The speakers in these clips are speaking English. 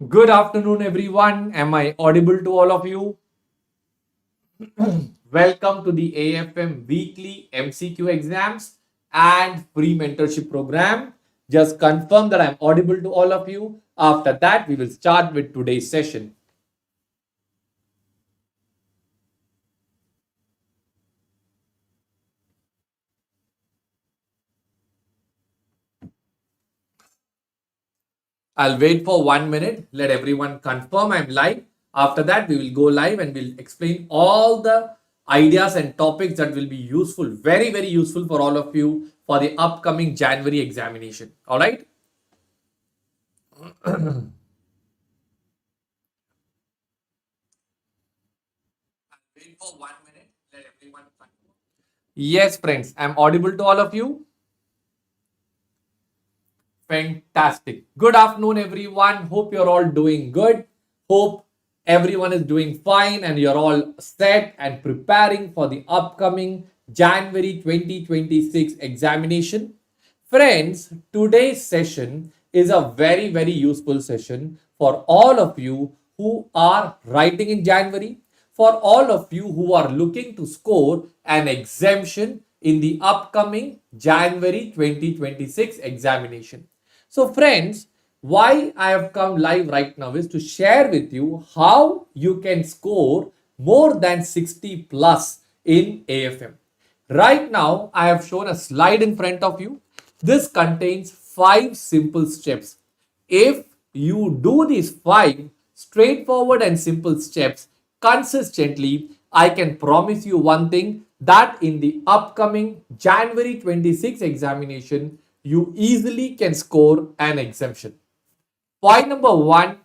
Good afternoon, everyone. Am I audible to all of you? Welcome to the AFM weekly MCQ exams and free mentorship program. Just confirm that I'm audible to all of you. After that, we will start with today's session. I'll wait for 1 minute. Let everyone confirm I'm live. After that, we will go live and we'll explain all the ideas and topics that will be useful, very, very useful for all of you for the upcoming January examination. All right. Wait for 1 minute. Let everyone confirm. Yes, friends, I'm audible to all of you. Fantastic. Good afternoon, everyone. Hope you're all doing good. Hope everyone is doing fine and you're all set and preparing for the upcoming January 2026 examination. Friends, today's session is a very, very useful session for all of you who are writing in January, for all of you who are looking to score an exemption in the upcoming January 2026 examination. So friends, why I have come live right now is to share with you how you can score more than 60 plus in AFM. Right now, I have shown a slide in front of you. This contains 5 simple steps. If you do these 5 straightforward and simple steps consistently, I can promise you one thing, that in the upcoming January 26 examination, you easily can score an exemption. Point number 1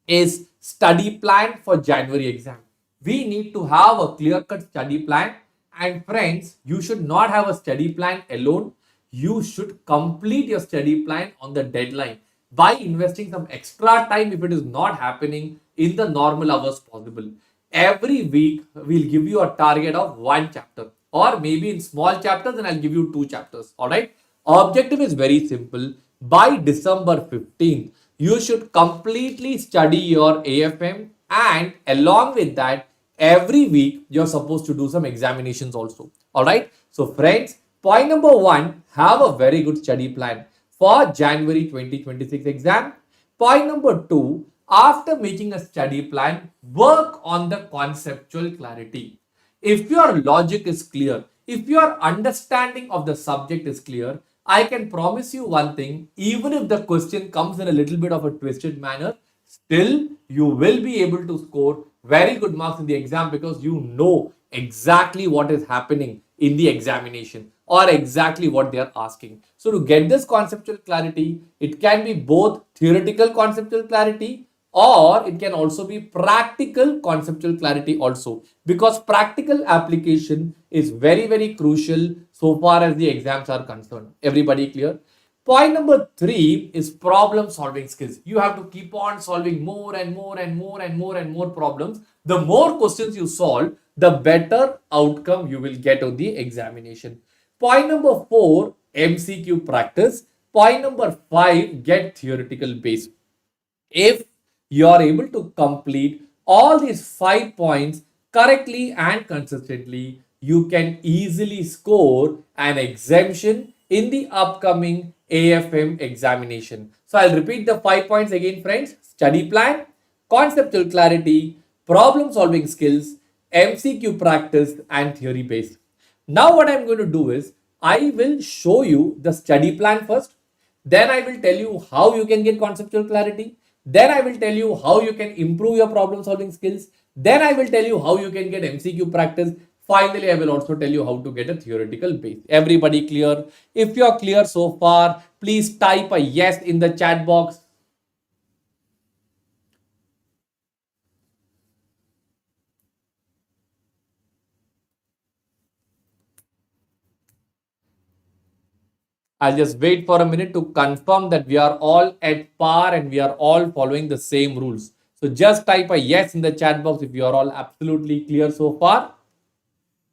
is study plan for January exam. We need to have a clear-cut study plan. And friends, you should not have a study plan alone. You should complete your study plan on the deadline by investing some extra time if it is not happening in the normal hours possible. Every week, we'll give you a target of 1 chapter, or maybe in small chapters, and I'll give you 2 chapters. All right. Objective is very simple. By December 15th, you should completely study your AFM, and along with that, every week you're supposed to do some examinations also. All right. So friends, point number 1, have a very good study plan for January 2026 exam. Point number 2, after making a study plan, work on the conceptual clarity. If your logic is clear, if your understanding of the subject is clear, I can promise you one thing, even if the question comes in a little bit of a twisted manner, still you will be able to score very good marks in the exam because you know exactly what is happening in the examination or exactly what they are asking. So to get this conceptual clarity, it can be both theoretical conceptual clarity or it can also be practical conceptual clarity also, because practical application is very, very crucial so far as the exams are concerned. Everybody clear? Point number 3 is problem solving skills. You have to keep on solving more and more and more and more and more problems. The more questions you solve, the better outcome you will get on the examination. Point number 4, MCQ practice. Point number 5, get theoretical base. If you are able to complete all these 5 points correctly and consistently, you can easily score an exemption in the upcoming AFM examination. So I'll repeat the 5 points again, friends. Study plan, conceptual clarity, problem solving skills, MCQ practice, and theory base. Now what I'm going to do is I will show you the study plan first. Then I will tell you how you can get conceptual clarity. Then I will tell you how you can improve your problem solving skills. Then I will tell you how you can get MCQ practice. Finally, I will also tell you how to get a theoretical base. Everybody clear? If you are clear so far, please type a yes in the chat box. I'll just wait for a minute to confirm that we are all at par and we are all following the same rules. So just type a yes in the chat box if you are all absolutely clear so far.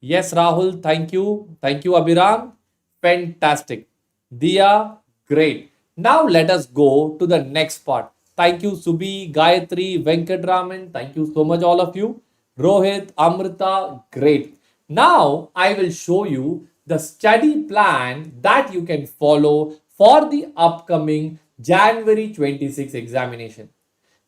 Yes, Rahul, thank you. Thank you, Abhiram. Fantastic. Dia, great. Now let us go to the next part. Thank you, Subi, Gayatri, Venkatraman. Thank you so much, all of you. Rohit, Amrita, great. Now, I will show you the study plan that you can follow for the upcoming January 26 examination.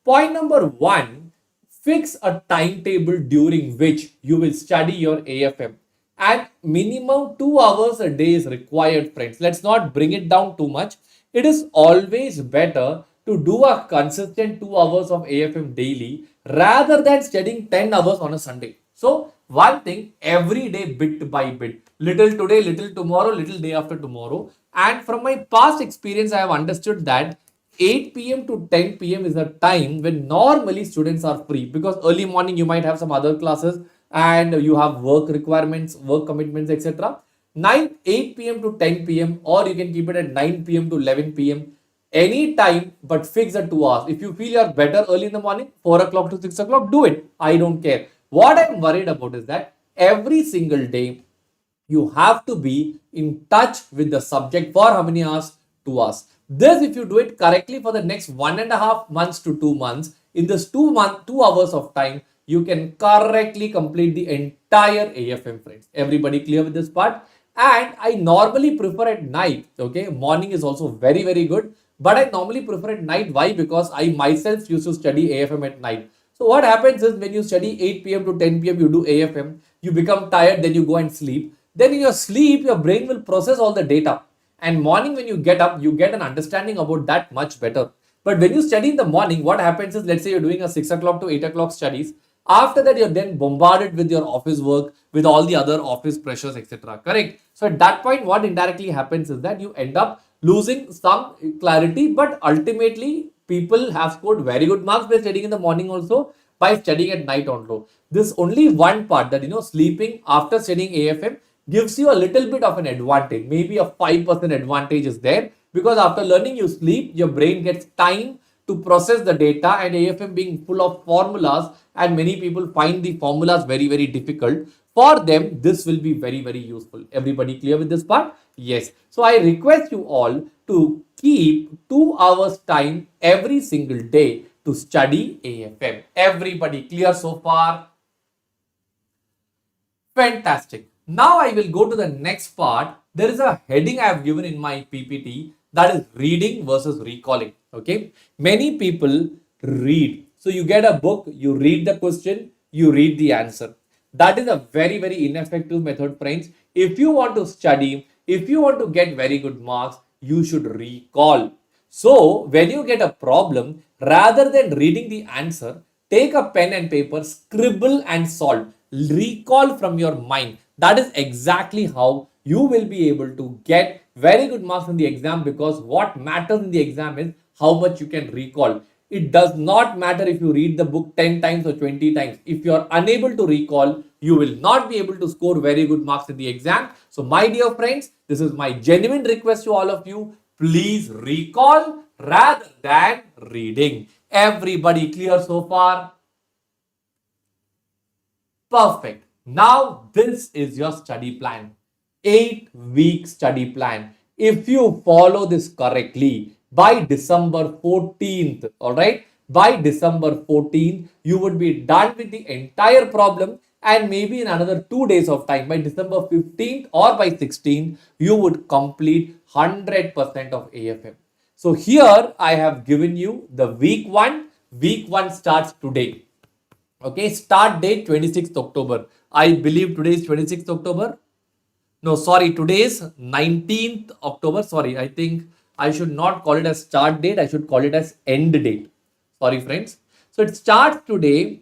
Point number one, fix a timetable during which you will study your AFM. And minimum 2 hours a day is required, friends. Let's not bring it down too much. It is always better to do a consistent 2 hours of AFM daily rather than studying 10 hours on a Sunday. So, one thing every day, bit by bit, little today, little tomorrow, little day after tomorrow. And from my past experience, I have understood that 8 p.m. to 10 p.m. is a time when normally students are free, because early morning you might have some other classes and you have work requirements, work commitments, etc. 8 p.m. to 10 p.m. or you can keep it at 9 p.m. to 11 p.m. Any time, but fix the 2 hours. If you feel you're better early in the morning, 4 o'clock to 6 o'clock, do it. I don't care. What I'm worried about is that every single day you have to be in touch with the subject for how many hours? 2 hours. This, if you do it correctly for the next 1.5 months to 2 months, in this 2 hours of time, you can correctly complete the entire AFM, friends. Everybody clear with this part? And I normally prefer at night. Okay, morning is also very, very good, but I normally prefer at night. Why? Because I myself used to study AFM at night. So what happens is when you study 8 p.m. to 10 p.m. you do AFM, you become tired, then you go and sleep. Then in your sleep, your brain will process all the data. And morning when you get up, you get an understanding about that much better. But when you study in the morning, what happens is, let's say you're doing a 6 o'clock to 8 o'clock studies. After that, you're then bombarded with your office work, with all the other office pressures, etc. Correct? So at that point, what indirectly happens is that you end up losing some clarity, but ultimately people have scored very good marks by studying in the morning also, by studying at night also. This only one part, that sleeping after studying AFM gives you a little bit of an advantage. Maybe a 5% advantage is there, because after learning you sleep, your brain gets time to process the data, and AFM being full of formulas, and many people find the formulas very, very difficult. For them, this will be very, very useful. Everybody clear with this part? Yes. So I request you all to keep 2 hours time every single day to study AFM. Everybody clear so far? Fantastic. Now I will go to the next part. There is a heading I have given in my PPT, that is reading versus recalling. Okay. Many people read. So you get a book, you read the question, you read the answer. That is a very, very ineffective method, friends. If you want to study, if you want to get very good marks, you should recall. So when you get a problem, rather than reading the answer, take a pen and paper, scribble and solve. Recall from your mind. That is exactly how you will be able to get very good marks in the exam, because what matters in the exam is how much you can recall. It does not matter if you read the book 10 times or 20 times. If you are unable to recall, you will not be able to score very good marks in the exam. So my dear friends, this is my genuine request to all of you. Please recall rather than reading. Everybody clear so far? Perfect. Now this is your study plan. 8-week study plan. If you follow this correctly, by December 14th, all right, by December 14th, you would be done with the entire problem, and maybe in another 2 days of time, by December 15th or by 16th, you would complete 100% of AFM. So here I have given you the week 1. Week 1 starts today. Okay, start date 26th October. I believe today is 26th October. No, sorry, today is 19th October. Sorry, I think I should not call it as start date. I should call it as end date. Sorry, friends. So it starts today.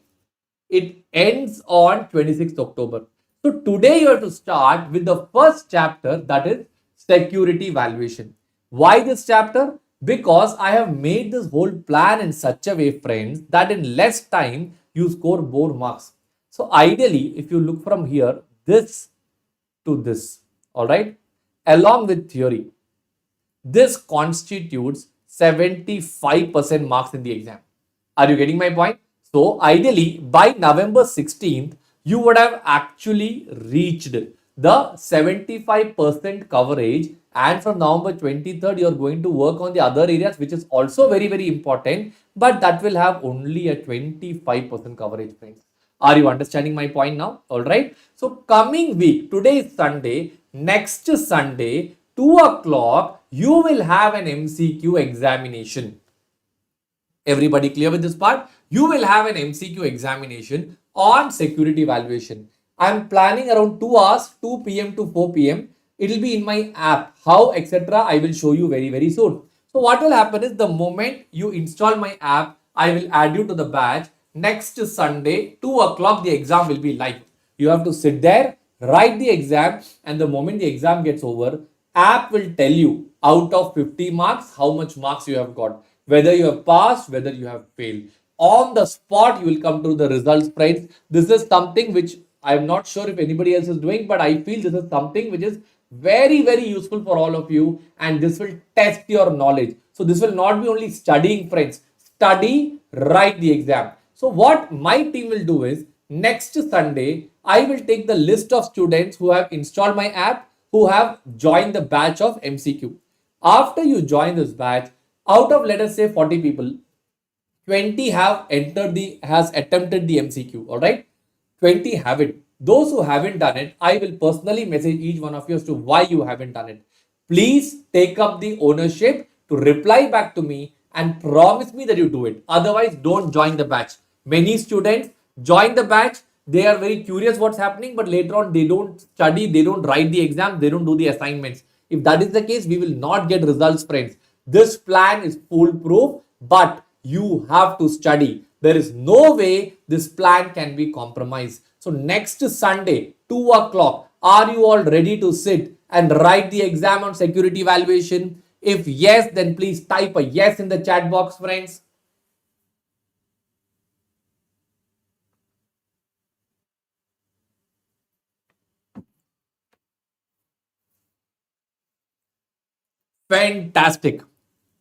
It ends on 26th October. So today you have to start with the first chapter, that is security valuation. Why this chapter? Because I have made this whole plan in such a way, friends, that in less time you score more marks. So ideally, if you look from here, this to this, all right, along with theory, this constitutes 75% marks in the exam. Are you getting my point? So ideally, by November 16th, you would have actually reached the 75% coverage, and from November 23rd, you're going to work on the other areas, which is also very, very important, but that will have only a 25% coverage, friends. Are you understanding my point now? All right. So coming week, today is Sunday, next Sunday, 2 o'clock, you will have an MCQ examination. Everybody clear with this part? You will have an MCQ examination on security evaluation. I'm planning around 2 hours, 2 p.m. to 4 p.m. It will be in my app. How, etc. I will show you very, very soon. So what will happen is the moment you install my app, I will add you to the batch. Next Sunday, 2 o'clock, the exam will be live. You have to sit there, write the exam, and the moment the exam gets over, app will tell you out of 50 marks, how much marks you have got, whether you have passed, whether you have failed. On the spot, you will come to the results, friends. This is something which I am not sure if anybody else is doing, but I feel this is something which is very, very useful for all of you, and this will test your knowledge. So this will not be only studying, friends. Study, write the exam. So what my team will do is, next Sunday, I will take the list of students who have installed my app, who have joined the batch of MCQ. After you join this batch, out of, let us say, 40 people, 20 have has attempted the MCQ. All right, 20 haven't. Those who haven't done it, I will personally message each one of you as to why you haven't done it. Please take up the ownership to reply back to me and promise me that you do it. Otherwise, don't join the batch. Many students join the batch. They are very curious what's happening, but later on they don't study, they don't write the exam, they don't do the assignments. If that is the case, we will not get results, friends. This plan is foolproof, but you have to study. There is no way this plan can be compromised. So next Sunday, 2 o'clock, are you all ready to sit and write the exam on security evaluation? If yes, then please type a yes in the chat box, friends. Fantastic.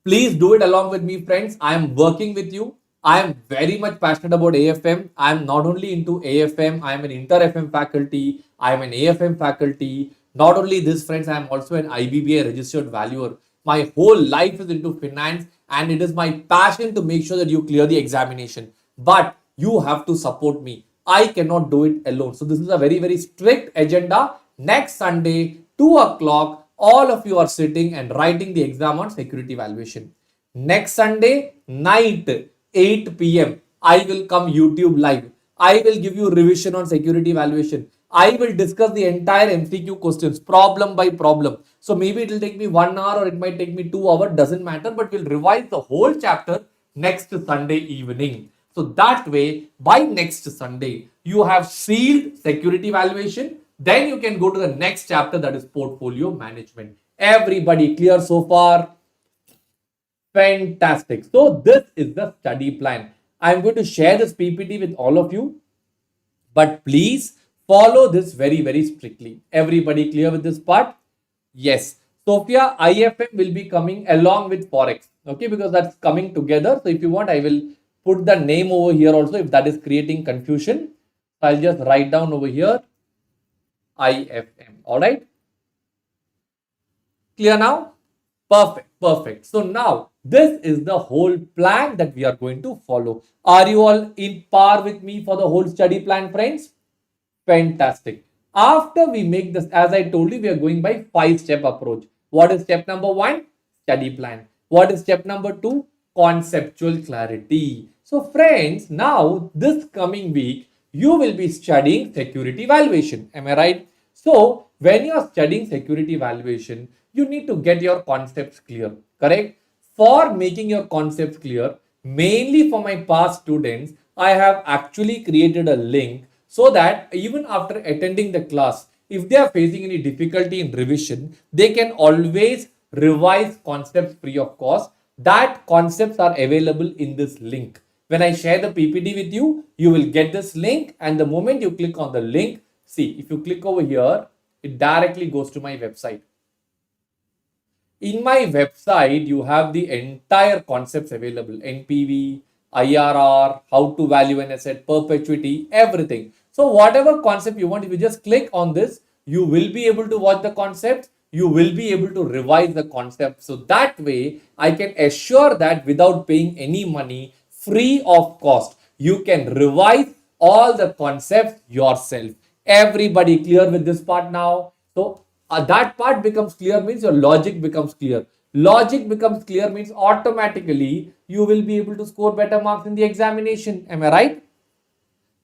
Please do it along with me, friends. I am working with you. I am very much passionate about AFM. I am not only into AFM, I am an inter FM faculty. I am an AFM faculty. Not only this, friends, I am also an IBBA registered valuer. My whole life is into finance, and it is my passion to make sure that you clear the examination. But you have to support me. I cannot do it alone. So this is a very, very strict agenda. Next Sunday, 2 o'clock, all of you are sitting and writing the exam on security evaluation. Next Sunday night, 8 p.m., I will come YouTube live. I will give you revision on security evaluation. I will discuss the entire MCQ questions problem by problem. So maybe it will take me 1 hour or it might take me 2 hours, doesn't matter, but we'll revise the whole chapter next Sunday evening. So that way, by next Sunday, you have sealed security evaluation. Then you can go to the next chapter, that is portfolio management. Everybody clear so far? Fantastic. So this is the study plan. I'm going to share this PPT with all of you, but please follow this very, very strictly. Everybody clear with this part? Yes. Sophia, IFM will be coming along with Forex. Okay, because that's coming together. So if you want, I will put the name over here also if that is creating confusion. I'll just write down over here IFM. All right. Clear now? Perfect. Perfect. So now this is the whole plan that we are going to follow. Are you all in par with me for the whole study plan, friends? Fantastic. After we make this, as I told you, we are going by 5-step approach. What is step number 1? Study plan. What is step number 2? Conceptual clarity. So friends, now this coming week, you will be studying security evaluation. Am I right? So when you are studying security evaluation, you need to get your concepts clear, correct? For making your concepts clear, mainly for my past students, I have actually created a link so that even after attending the class, if they are facing any difficulty in revision, they can always revise concepts free of cost. That concepts are available in this link. When I share the PPT with you, you will get this link, and the moment you click on the link, see, if you click over here, it directly goes to my website. In my website, you have the entire concepts available. NPV, IRR, how to value an asset, perpetuity, everything. So whatever concept you want, if you just click on this, you will be able to watch the concepts, you will be able to revise the concept. So that way, I can assure that without paying any money, free of cost, you can revise all the concepts yourself. Everybody clear with this part now? So that part becomes clear means your logic becomes clear. Logic becomes clear means automatically you will be able to score better marks in the examination. Am I right?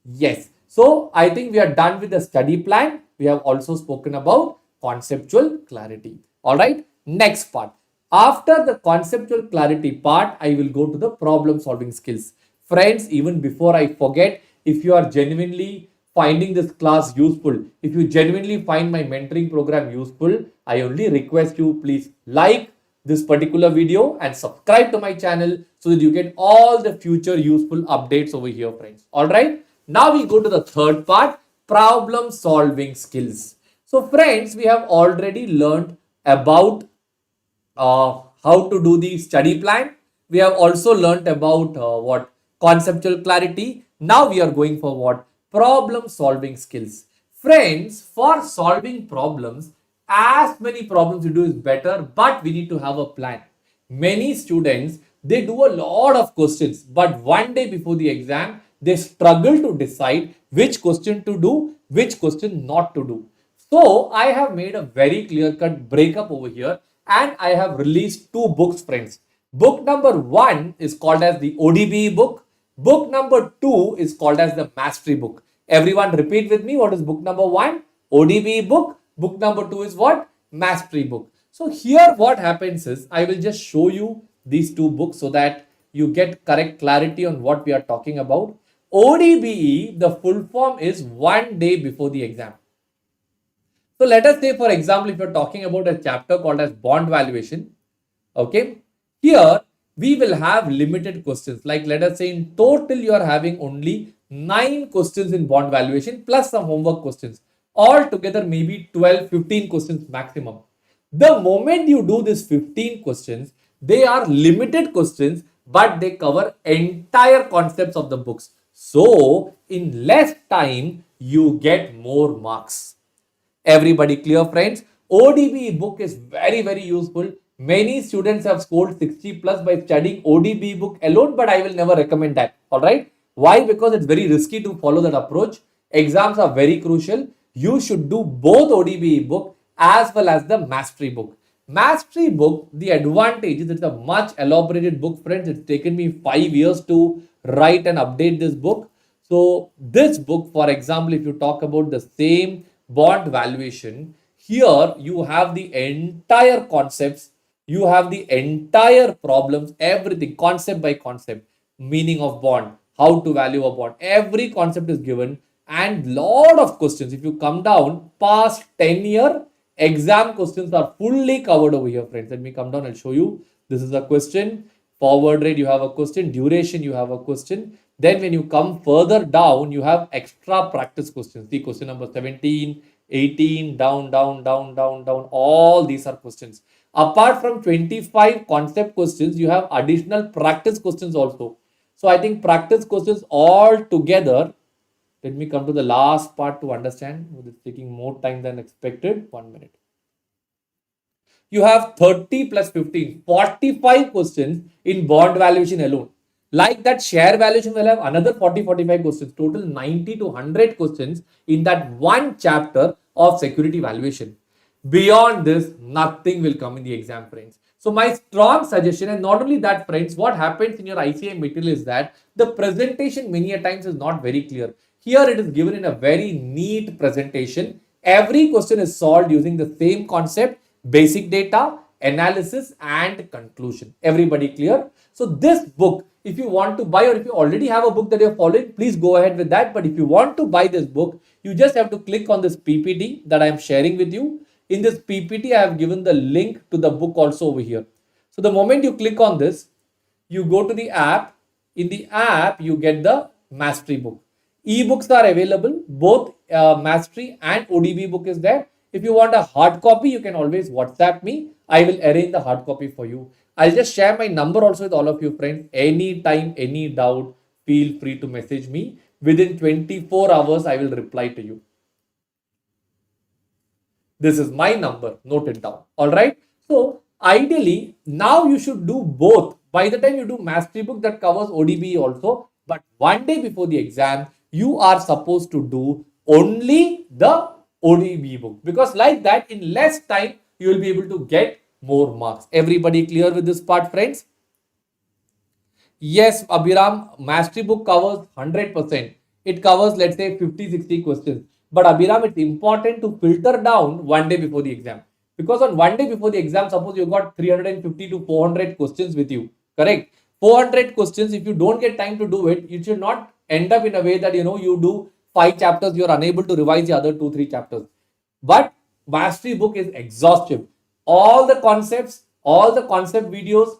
Yes. So I think we are done with the study plan. We have also spoken about conceptual clarity. All right. Next part. After the conceptual clarity part, I will go to the problem solving skills. Friends, even before I forget, if you are genuinely finding this class useful, if you genuinely find my mentoring program useful, I only request you please like this particular video and subscribe to my channel so that you get all the future useful updates over here, friends. All right. Now we go to the third part, problem solving skills. So friends, we have already learned about how to do the study plan. We have also learned about what conceptual clarity. Now we are going for what problem solving skills. Friends, for solving problems, as many problems you do is better, but we need to have a plan. Many students, they do a lot of questions, but one day before the exam, they struggle to decide which question to do, which question not to do. So I have made a very clear cut breakup over here and I have released two books, friends. Book number one is called as the ODBE book. Book number two is called as the Mastery book. Everyone repeat with me, what is book number one? ODBE book. Book number two is what? Mastery book. So here what happens is I will just show you these two books so that you get correct clarity on what we are talking about. ODBE, the full form is one day before the exam. So let us say, for example, if you're talking about a chapter called as bond valuation, okay, here we will have limited questions. Like let us say in total you are having only 9 questions in bond valuation plus some homework questions. Altogether maybe 12, 15 questions maximum. The moment you do this 15 questions, they are limited questions, but they cover entire concepts of the books. So in less time, you get more marks. Everybody clear, friends? ODBE book is very, very useful. Many students have scored 60 plus by studying ODBE book alone, but I will never recommend that. All right. Why? Because it's very risky to follow that approach. Exams are very crucial. You should do both ODBE book as well as the Mastery book. Mastery book, the advantage is it's a much elaborated book, friends. It's taken me 5 years to write and update this book. So this book, for example, if you talk about the same bond valuation, here you have the entire concepts, you have the entire problems, everything concept by concept, meaning of bond, how to value a bond, every concept is given and lot of questions. If you come down past 10-year exam questions are fully covered over here, friends. Let me come down and show you. This is a question, forward rate you have a question, duration you have a question. Then when you come further down, you have extra practice questions. The question number 17, 18, down, down, down, down, down. All these are questions. Apart from 25 concept questions, you have additional practice questions also. So I think practice questions all together. Let me come to the last part to understand. It's taking more time than expected. 1 minute. You have 30 plus 15, 45 questions in bond valuation alone. Like that, share valuation will have another 40, 45 questions, total 90 to 100 questions in that one chapter of security valuation. Beyond this, nothing will come in the exam, friends. So my strong suggestion, and not only that, friends, what happens in your ICI material is that the presentation many a times is not very clear. Here it is given in a very neat presentation. Every question is solved using the same concept, basic data, analysis and conclusion. Everybody clear? So this book, if you want to buy or if you already have a book that you're following, please go ahead with that. But if you want to buy this book, you just have to click on this PPT that I am sharing with you. In this PPT, I have given the link to the book also over here. So the moment you click on this, you go to the app. In the app, you get the Mastery book. E-books are available, both Mastery and ODB book is there. If you want a hard copy, you can always WhatsApp me. I will arrange the hard copy for you. I'll just share my number also with all of you, friends. Anytime, any doubt, feel free to message me. Within 24 hours, I will reply to you. This is my number. Note it down. All right. So ideally, now you should do both. By the time you do mastery book, that covers ODB also. But one day before the exam, you are supposed to do only the ODB book, because like that, in less time, you will be able to get more marks. Everybody clear with this part, friends? Yes, Abhiram, mastery book covers 100%. It covers, let's say, 50, 60 questions. But Abhiram, it's important to filter down one day before the exam. Because on one day before the exam, suppose you got 350 to 400 questions with you. Correct? 400 questions, if you don't get time to do it, you should not end up in a way that, you do 5 chapters, you're unable to revise the other 2, 3 chapters. But mastery book is exhaustive. All the concept videos,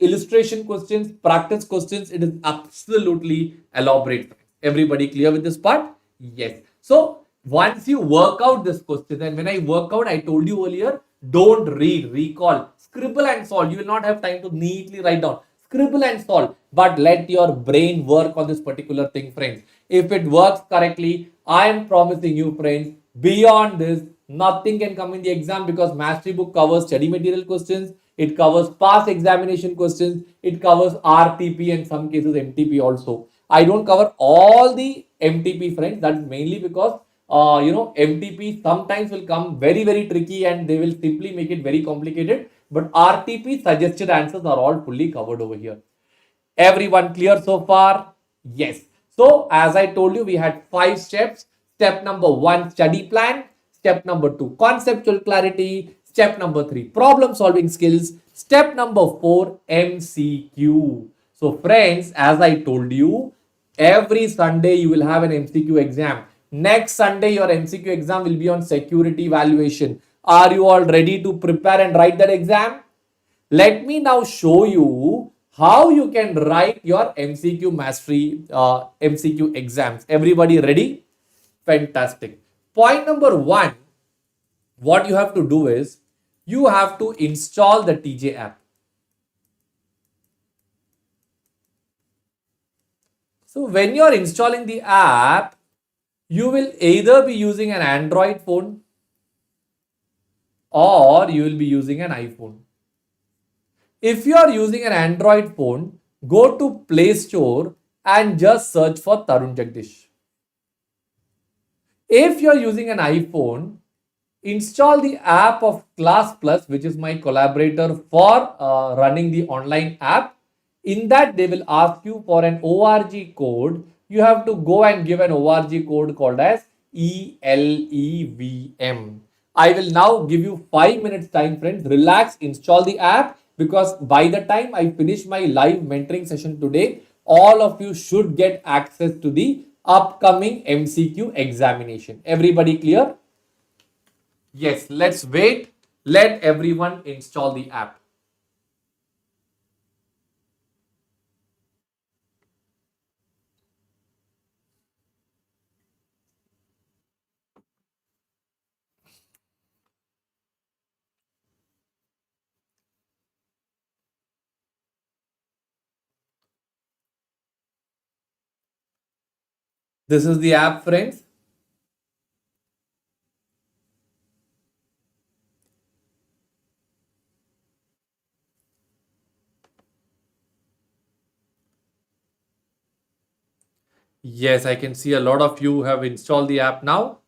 illustration questions, practice questions, it is absolutely elaborate. Everybody clear with this part? Yes. So once you work out this question, and when I work out, I told you earlier, don't read, recall, scribble and solve. You will not have time to neatly write down. Scribble and solve, but let your brain work on this particular thing, friends. If it works correctly, I am promising you, friends, beyond this, nothing can come in the exam, because mastery book covers study material questions, it covers past examination questions, it covers RTP and some cases MTP also. I don't cover all the MTP, friends. That's mainly because MTP sometimes will come very, very tricky and they will simply make it very complicated. But RTP suggested answers are all fully covered over here. Everyone clear so far? Yes. So as I told you, we had 5 steps. Step number 1, study plan. Step number 2, conceptual clarity. Step number 3, problem solving skills. Step number 4, MCQ. So friends, as I told you, every Sunday you will have an MCQ exam. Next Sunday, your MCQ exam will be on security evaluation. Are you all ready to prepare and write that exam? Let me now show you how you can write your MCQ mastery MCQ exams. Everybody ready? Fantastic. Point number 1, what you have to do is you have to install the TJ app. So when you are installing the app, you will either be using an Android phone or you will be using an iPhone. If you are using an Android phone, go to Play Store and just search for Tarun Jagdish. If you are using an iPhone, install the app of Class Plus, which is my collaborator for running the online app. In that, they will ask you for an ORG code. You have to go and give an ORG code called as ELEVM. I will now give you 5 minutes time, friends. Relax, install the app, because by the time I finish my live mentoring session today, all of you should get access to the upcoming MCQ examination. Everybody clear? Yes, let's wait. Let everyone install the app. This is the app, friends. Yes, I can see a lot of you have installed the app now.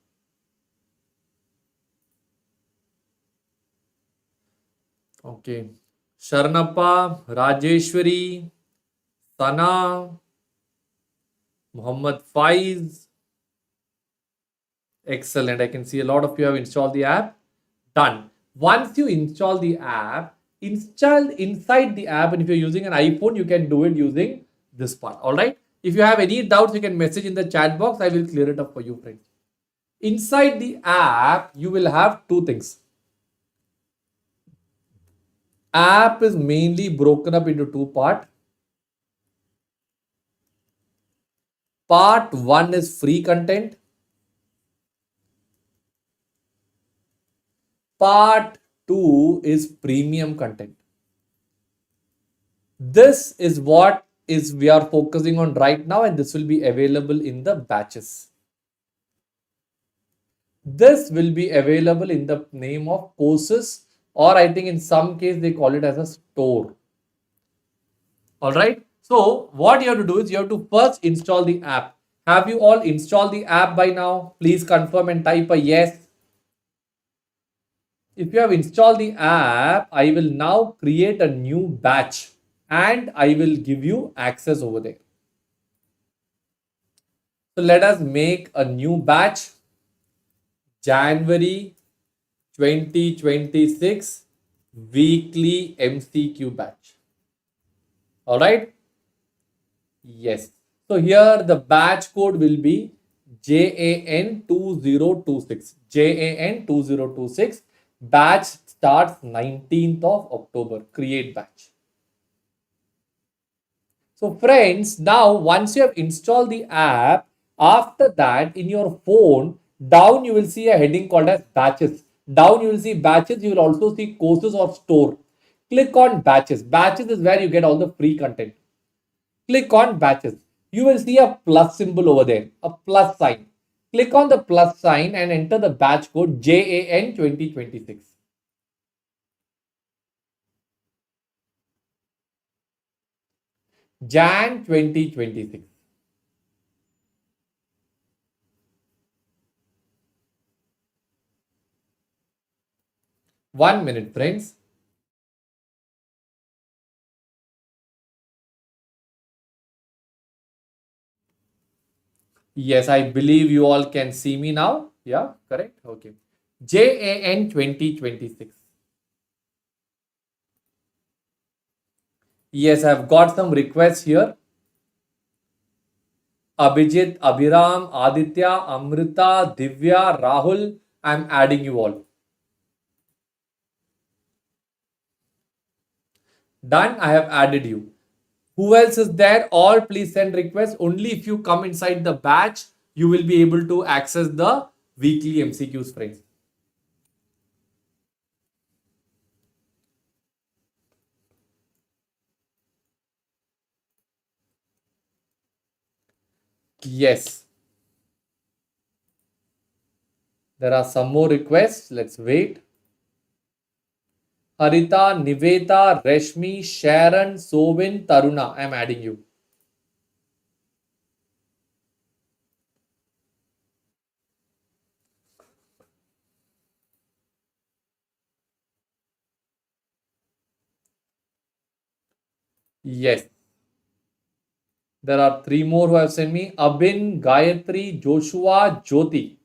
Okay. Sharanappa, Rajeshwari, Sana, Muhammad Faiz. Excellent. I can see a lot of you have installed the app. Done. Once you install the app, install inside the app, and if you're using an iPhone, you can do it using this part. All right. If you have any doubts, you can message in the chat box. I will clear it up for you, friends. Inside the app, you will have 2 things. App is mainly broken up into 2 parts. Part 1 is free content. Part 2 is premium content. This is what is we are focusing on right now, and this will be available in the batches. This will be available in the name of courses, or I think in some case they call it as a store. All right. So what you have to do is you have to first install the app. Have you all installed the app by now? Please confirm and type a yes. If you have installed the app, I will now create a new batch and I will give you access over there. So let us make a new batch, January 2026 weekly MCQ batch. All right. Yes. So here the batch code will be JAN2026. JAN2026. Batch starts 19th of October. Create batch. So friends, now once you have installed the app, after that in your phone, down you will see a heading called as batches. Down you will see batches, you will also see courses or store. Click on batches. Batches is where you get all the free content. Click on batches. You will see a plus symbol over there, a plus sign. Click on the plus sign and enter the batch code JAN 2026. Jan 2026. 1 minute, friends. Yes, I believe you all can see me now. Yeah, correct. Okay. JAN 2026. Yes, I've got some requests here. Abhijit, Abhiram, Aditya, Amrita, Divya, Rahul. I'm adding you all. Done. I have added you. Who else is there? All please send requests. Only if you come inside the batch, you will be able to access the weekly MCQs, friends. Yes. There are some more requests. Let's wait. Harita, Niveta, Reshmi, Sharon, Sovin, Taruna. I'm adding you. Yes. There are three more who have sent me. Abin, Gayatri, Joshua, Jyoti.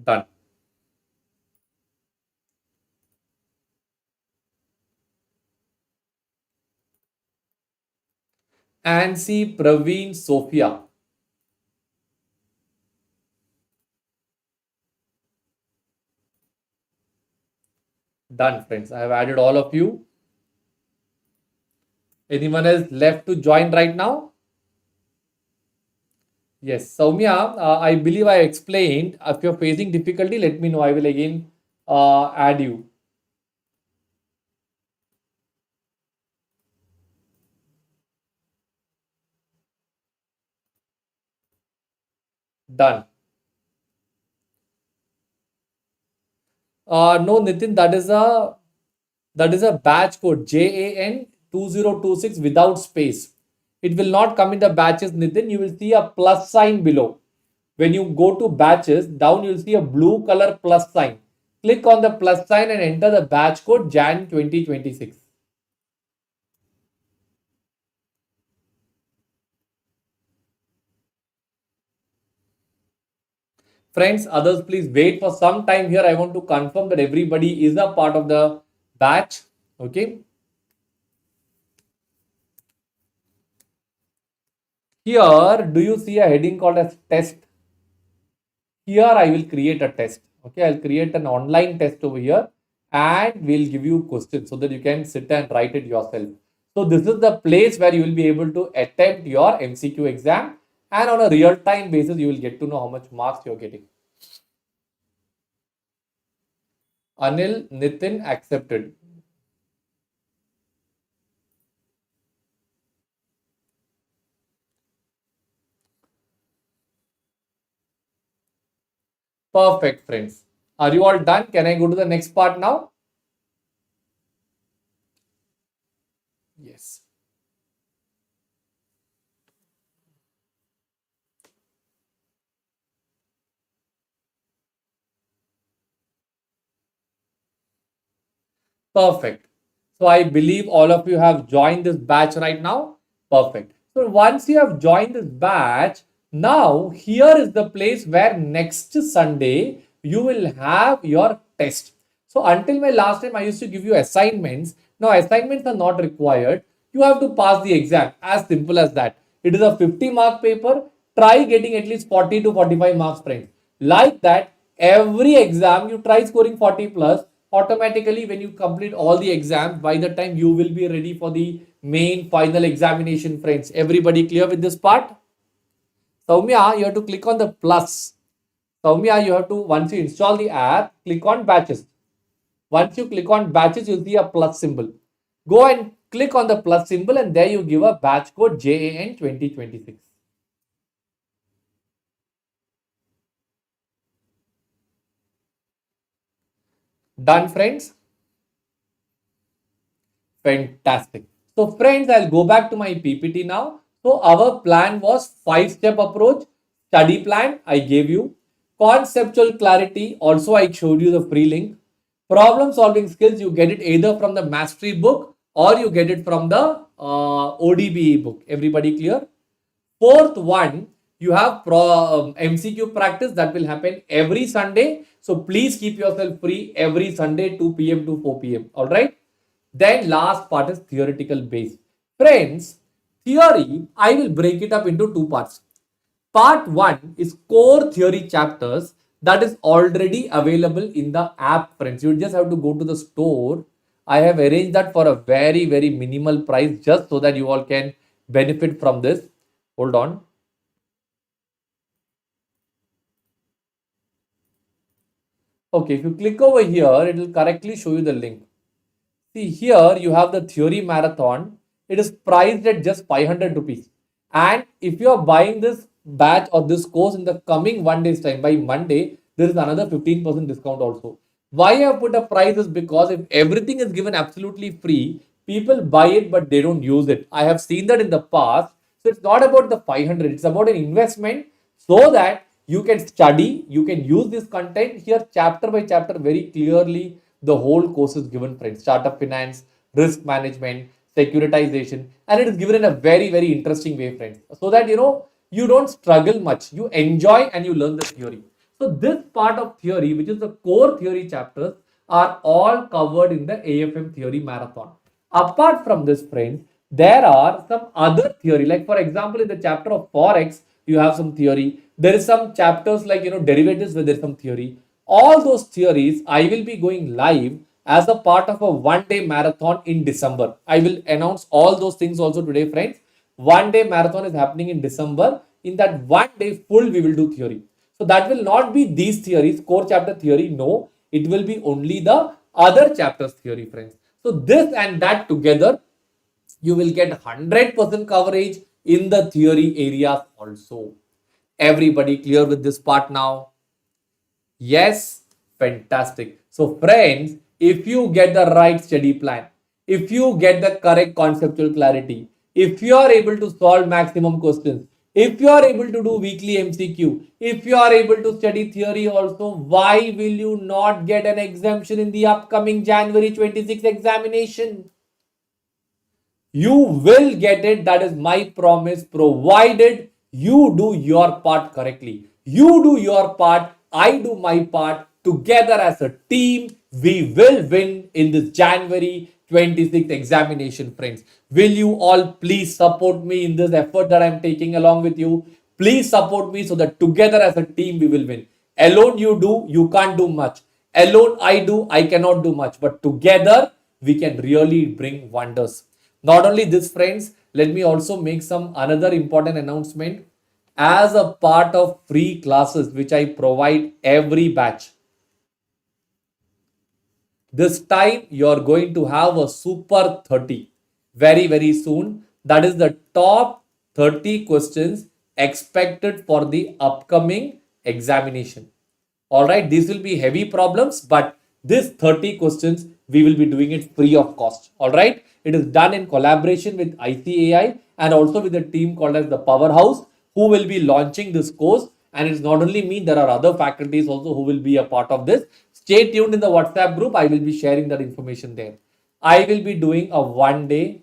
Done. Ansi, Praveen, Sophia. Done, friends. I have added all of you. Anyone else left to join right now? Yes, Soumya, I believe I explained. If you're facing difficulty, let me know. I will again add you. Done. No, Nitin, that is a batch code JAN 2026 without space. It will not come in the batches, Nitin. You will see a plus sign below. When you go to batches, down you will see a blue color plus sign. Click on the plus sign and enter the batch code Jan 2026. Friends, others, please wait for some time here. I want to confirm that everybody is a part of the batch. Okay. Here, do you see a heading called as test? Here, I will create a test. Okay. I'll create an online test over here and we'll give you questions so that you can sit and write it yourself. So this is the place where you will be able to attempt your MCQ exam, and on a real time basis, you will get to know how much marks you're getting. Anil, Nitin accepted. Perfect, friends. Are you all done? Can I go to the next part now? Yes. Perfect. So I believe all of you have joined this batch right now. Perfect. So once you have joined this batch, now here is the place where next Sunday you will have your test. So until my last time I used to give you assignments. Now assignments are not required. You have to pass the exam. As simple as that. It is a 50-mark paper. Try getting at least 40 to 45 marks, friends. Like that, every exam you try scoring 40 plus. Automatically, when you complete all the exams, by the time you will be ready for the main final examination, friends. Everybody clear with this part? Soumya, you have to click on the plus. Soumya, you have to, once you install the app, click on batches. Once you click on batches, you'll see a plus symbol. Go and click on the plus symbol, and there you give a batch code JAN 2026. Done, friends? Fantastic. So friends, I'll go back to my PPT now. So our plan was 5-step approach. Study plan, I gave you. Conceptual clarity, also I showed you the free link. Problem solving skills, you get it either from the mastery book or you get it from the ODBE book. Everybody clear? Fourth one, you have MCQ practice that will happen every Sunday. So please keep yourself free every Sunday 2 p.m. to 4 p.m. All right. Then last part is theoretical base. Friends, theory, I will break it up into two parts. Part 1 is core theory chapters that is already available in the app, friends. You just have to go to the store. I have arranged that for a very, very minimal price just so that you all can benefit from this. Hold on. Okay, if you click over here, it will correctly show you the link. See here, you have the theory marathon. It is priced at just 500 rupees. And if you are buying this batch or this course in the coming 1 day's time, by Monday, there is another 15% discount also. Why I have put a price is because if everything is given absolutely free, people buy it but they don't use it. I have seen that in the past. So it's not about the 500, it's about an investment so that you can study, you can use this content here chapter by chapter very clearly. The whole course is given, friends. Startup finance, risk management, securitization, and it is given in a very, very interesting way, friends. So that you don't struggle much. You enjoy and you learn the theory. So this part of theory, which is the core theory chapters, are all covered in the AFM theory marathon. Apart from this, friends, there are some other theory. Like for example, in the chapter of forex, you have some theory. There is some chapters like derivatives where there is some theory. All those theories I will be going live as a part of a 1 day marathon in December. I will announce all those things also today, friends. 1 day marathon is happening in December. In that 1 day full, we will do theory. So that will not be these theories, core chapter theory. No, it will be only the other chapters theory, friends. So this and that together, you will get 100% coverage in the theory areas also. Everybody clear with this part now? Yes, fantastic. So friends, if you get the right study plan, if you get the correct conceptual clarity, if you are able to solve maximum questions, if you are able to do weekly MCQ, if you are able to study theory also, why will you not get an exemption in the upcoming January 26 examination? You will get it. That is my promise, provided you do your part correctly. You do your part, I do my part. Together as a team, we will win in this January 26th examination, friends. Will you all please support me in this effort that I'm taking along with you? Please support me so that together as a team, we will win. Alone you do, you can't do much. Alone I do, I cannot do much. But together, we can really bring wonders. Not only this, friends, let me also make some another important announcement. As a part of free classes which I provide every batch, this time you are going to have a super 30 very, very soon. That is the top 30 questions expected for the upcoming examination. All right, these will be heavy problems, but this 30 questions, we will be doing it free of cost. All right, it is done in collaboration with ICAI and also with a team called as the Powerhouse, who will be launching this course. And it's not only me, there are other faculties also who will be a part of this. Stay tuned in the WhatsApp group. I will be sharing that information there. I will be doing a 1 day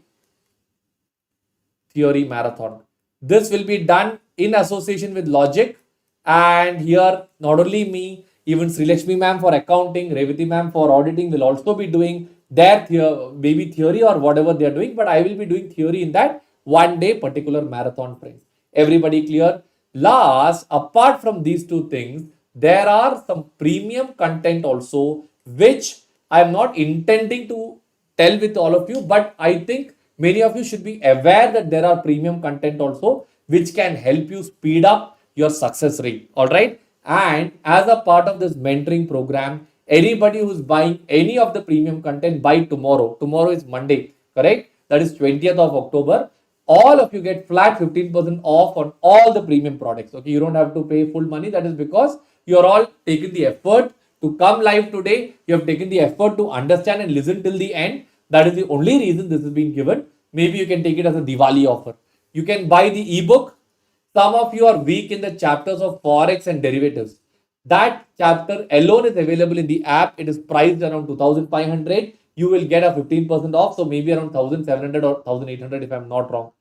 theory marathon. This will be done in association with Logic. And here, not only me, even Sri Lakshmi ma'am for accounting, Revati ma'am for auditing will also be doing their maybe theory or whatever they are doing. But I will be doing theory in that 1 day particular marathon, friends. Everybody clear? Last, apart from these two things, there are some premium content also, which I am not intending to tell with all of you, but I think many of you should be aware that there are premium content also, which can help you speed up your success rate. All right. And as a part of this mentoring program, anybody who's buying any of the premium content by tomorrow is Monday, correct? That is 20th of October. All of you get flat 15% off on all the premium products. Okay, you don't have to pay full money. That is because you're all taking the effort to come live today. You have taken the effort to understand and listen till the end. That is the only reason this has been given. Maybe you can take it as a Diwali offer. You can buy the ebook. Some of you are weak in the chapters of forex and derivatives. That chapter alone is available in the app. It is priced around 2,500. You will get a 15% off. So maybe around 1,700 or 1,800 if I'm not wrong.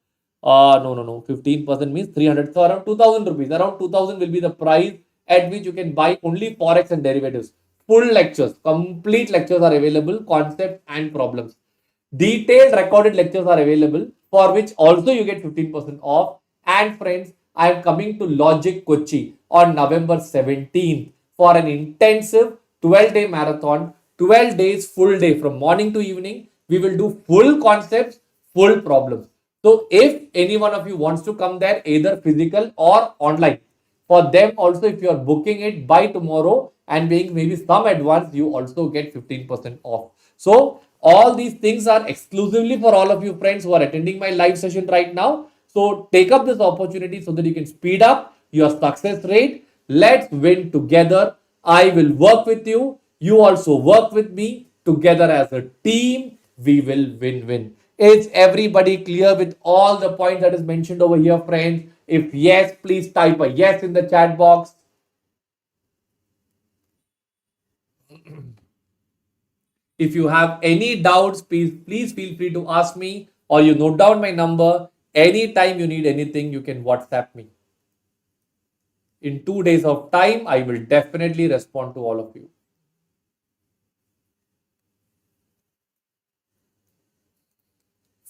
No. 15% means 300. So around 2,000 rupees. Around 2,000 will be the price at which you can buy only forex and derivatives. Full lectures, complete lectures are available, concepts and problems. Detailed recorded lectures are available, for which also you get 15% off. And friends, I am coming to Logic Kochi on November 17th for an intensive 12-day marathon, 12 days full day from morning to evening. We will do full concepts, full problems. So if any one of you wants to come there, either physical or online, for them also, if you are booking it by tomorrow and paying maybe some advance, you also get 15% off. So all these things are exclusively for all of you friends who are attending my live session right now. So take up this opportunity so that you can speed up your success rate. Let's win together. I will work with you. You also work with me. Together as a team, we will win. Is everybody clear with all the points that is mentioned over here, friends? If yes, please type a yes in the chat box. If you have any doubts, please feel free to ask me, or you note down my number. Anytime you need anything, you can WhatsApp me. In 2 days of time, I will definitely respond to all of you.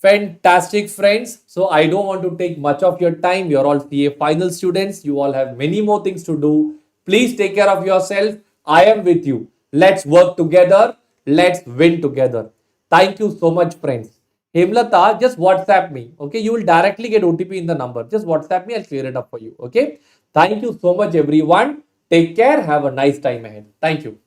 Fantastic, friends. So I don't want to take much of your time. You're all CA final students. You all have many more things to do. Please take care of yourself. I am with you. Let's work together. Let's win together. Thank you so much, friends. Hemlata, just WhatsApp me. Okay, you will directly get OTP in the number. Just WhatsApp me. I'll clear it up for you. Okay. Thank you so much, everyone. Take care. Have a nice time ahead. Thank you.